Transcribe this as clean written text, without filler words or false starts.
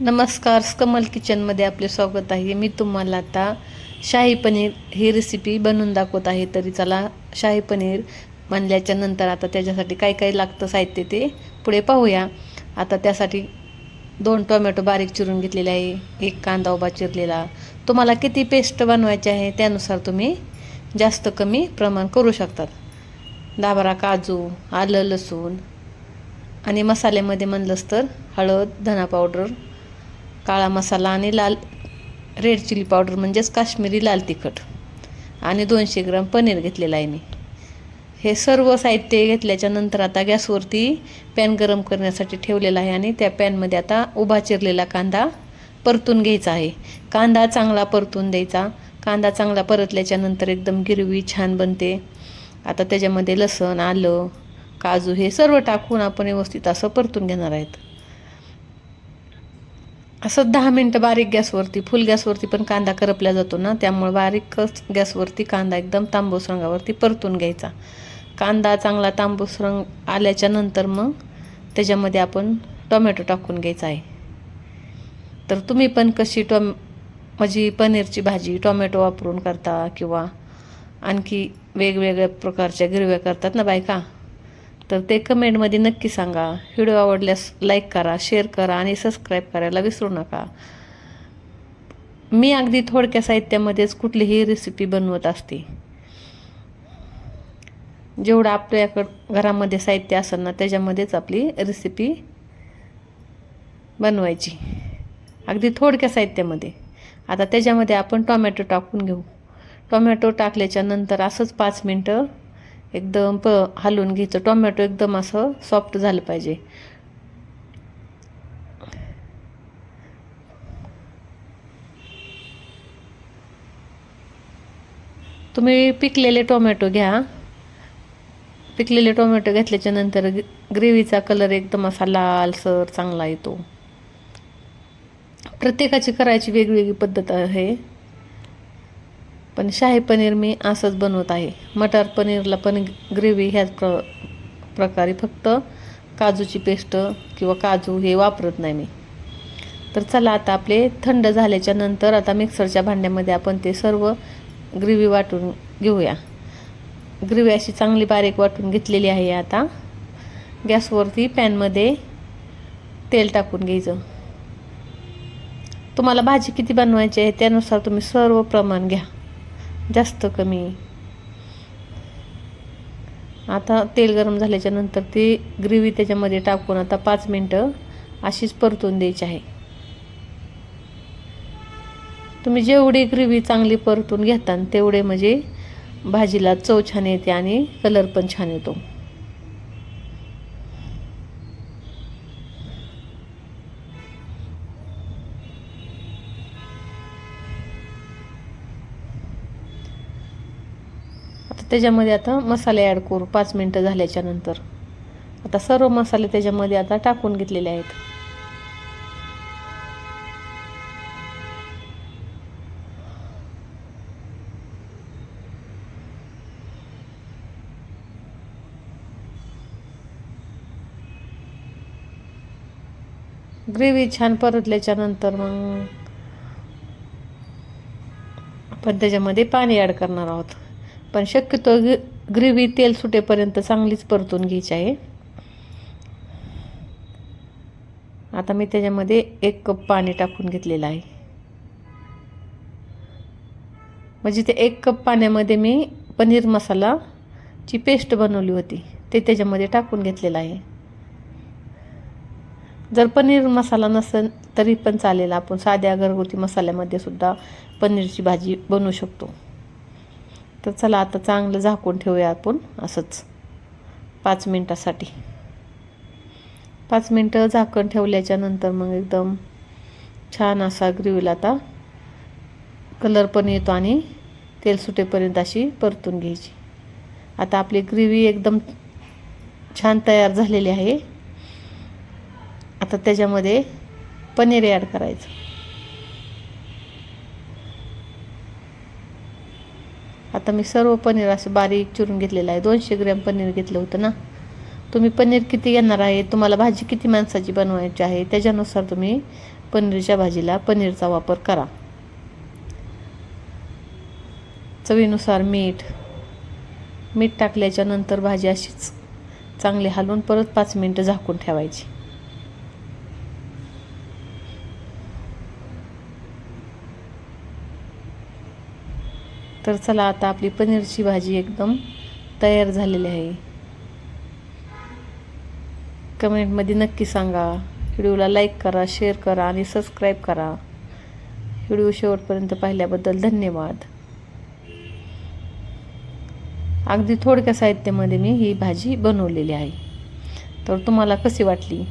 नमस्कार, कमल किचनमध्ये आपले स्वागत आहे. मी तुम्हाला आता शाही पनीर ही रेसिपी बनवून दाखवत आहे. तरी चला, शाही पनीर बनल्याच्या नंतर आता त्याच्यासाठी काय काय लागतं साहित्य ते पुढे पाहूया. आता त्यासाठी 2 टोमॅटो बारीक चिरून घेतलेले आहे, 1 कांदा उभा चिरलेला. तुम्हाला किती पेस्ट बनवायची आहे त्यानुसार तुम्ही जास्त कमी प्रमाण करू शकतात. 10-12 काजू, आलं लसूण आणि मसाल्यामध्ये म्हणलंच तर हळद, धना पावडर, काळा मसाला आणि रेड चिली पावडर म्हणजेच काश्मीरी लाल तिखट आणि 200 ग्राम पनीर घेतलेलं आहे मी. हे सर्व साहित्य घेतल्याच्या नंतर आता गॅसवरती पॅन गरम करण्यासाठी ठेवलेला आहे आणि त्या पॅनमध्ये आता उभा चिरलेला कांदा परतून घ्यायचा आहे. कांदा चांगला परतून द्यायचा. कांदा चांगला परतल्याच्या नंतर एकदम गिरवी छान बनते. आता त्याच्यामध्ये लसूण, आलं, काजू हे सर्व टाकून आपण व्यवस्थित असं परतून घेणार आहेत. असं 10 मिनटं बारीक गॅसवरती, फुल गॅसवरती पण कांदा करपला जातो ना, त्यामुळे बारीकच गॅसवरती कांदा एकदम तांबूस रंगावरती परतून घ्यायचा. कांदा चांगला तांबूस रंग आल्याच्या नंतर मग त्याच्यामध्ये आपण टोमॅटो टाकून घ्यायचा आहे. तर तुम्ही पण कशी म्हणजे पनीरची भाजी टोमॅटो वापरून करता किंवा आणखी वेगवेगळ्या प्रकारच्या गिरव्या करतात ना बायका, तर ते कमेंटमध्ये नक्की सांगा. व्हिडिओ आवडल्यास लाईक करा, शेअर करा आणि सबस्क्राईब करायला विसरू नका. मी अगदी थोडक्या साहित्यामध्येच कुठलीही रेसिपी बनवत असते. जेवढं आपल्याकडं घरामध्ये साहित्य असेल ना त्याच्यामध्येच आपली रेसिपी बनवायची, अगदी थोडक्या साहित्यामध्ये. आता त्याच्यामध्ये आपण टोमॅटो टाकून घेऊ. टोमॅटो टाकल्याच्या नंतर असंच 5 मिनटं एकदम हलवून घ्यायचं. टोमॅटो एकदम असं सॉफ्ट झालं पाहिजे. तुम्ही पिकलेले टोमॅटो घ्या. पिकलेले टोमॅटो घेतल्याच्या नंतर ग्रेव्हीचा कलर एकदम असा लालसर चांगला येतो. प्रत्येकाची करायची वेगवेगळी पद्धत आहे, पण शाही पनीर मी असंच बनवत आहे. मटर पनीरला पण ग्रेव्ही ह्याच प्रकारे फक्त काजूची पेस्ट किंवा काजू हे वापरत नाही मी. तर चला, आता आपले थंड झाल्याच्या नंतर आता मिक्सरच्या भांड्यामध्ये आपण ते सर्व ग्रेव्ही वाटून घेऊया. ग्रेव्ही अशी चांगली बारीक वाटून घेतलेली आहे. आता गॅसवरती पॅनमध्ये तेल टाकून घ्यायचं. तुम्हाला भाजी किती बनवायची आहे त्यानुसार तुम्ही सर्व प्रमाण घ्या, जास्त कमी. आता तेल गरम झाल्याच्या नंतर ती ग्रेव्ही त्याच्यामध्ये टाकून आता 5 मिनटं अशीच परतून द्यायची आहे. तुम्ही जेवढी ग्रेव्ही चांगली परतून घेता तेवढे म्हणजे भाजीला चव छान येते आणि कलर पण छान येतो. आता त्याच्यामध्ये आता मसाले ॲड करू. 5 मिनटं झाल्याच्या नंतर आता सर्व मसाले त्याच्यामध्ये आता टाकून घेतलेले आहेत. ग्रेव्ही छान परतल्याच्या नंतर मग आपण त्याच्यामध्ये पाणी ॲड करणार आहोत. पण शक्यतो ग्रेव्ही तेल सुटेपर्यंत चांगलीच परतून घ्यायची आहे. आता मी त्याच्यामध्ये 1 कप पाणी टाकून घेतलेलं आहे. म्हणजे ते 1 कप पाण्यामध्ये मी पनीर मसालाची पेस्ट बनवली होती ते त्याच्यामध्ये टाकून घेतलेलं आहे. जर पनीर मसाला नसेल तरी पण चालेल, आपण साध्या घरगुती मसाल्यामध्ये सुद्धा पनीरची भाजी बनवू शकतो. तर चला, आता चांगलं झाकून ठेवूया आपण असंच 5 मिनटासाठी. 5 मिनटं झाकण ठेवल्याच्या नंतर मग एकदम छान असा ग्रेव्हीला आता कलर पण येतो आणि तेल सुटेपर्यंत अशी परतून घ्यायची. आता आपली ग्रेव्ही एकदम छान तयार झालेली आहे. आता त्याच्यामध्ये पनीर ॲड करायचं. आता मी सर्व पनीर असं बारीक चिरून घेतलेलं आहे. 200 ग्रॅम पनीर घेतलं होतं ना. तुम्ही पनीर किती घेणार आहे, तुम्हाला भाजी किती माणसाची बनवायची आहे त्याच्यानुसार तुम्ही पनीरच्या भाजीला पनीरचा वापर करा. चवीनुसार मीठ टाकल्याच्या नंतर भाजी अशीच चांगली हलवून परत 5 मिनिटं झाकून ठेवायची. तर चला, आता आपली पनीरची भाजी एकदम तयार झालेली आहे. कमेंटमध्ये नक्की सांगा. व्हिडिओला लाईक करा, शेअर करा आणि सबस्क्राईब करा. व्हिडिओ शेवटपर्यंत पाहिल्याबद्दल धन्यवाद. अगदी थोडक्या साहित्यामध्ये मी ही भाजी बनवलेली आहे. तर तुम्हाला कशी वाटली?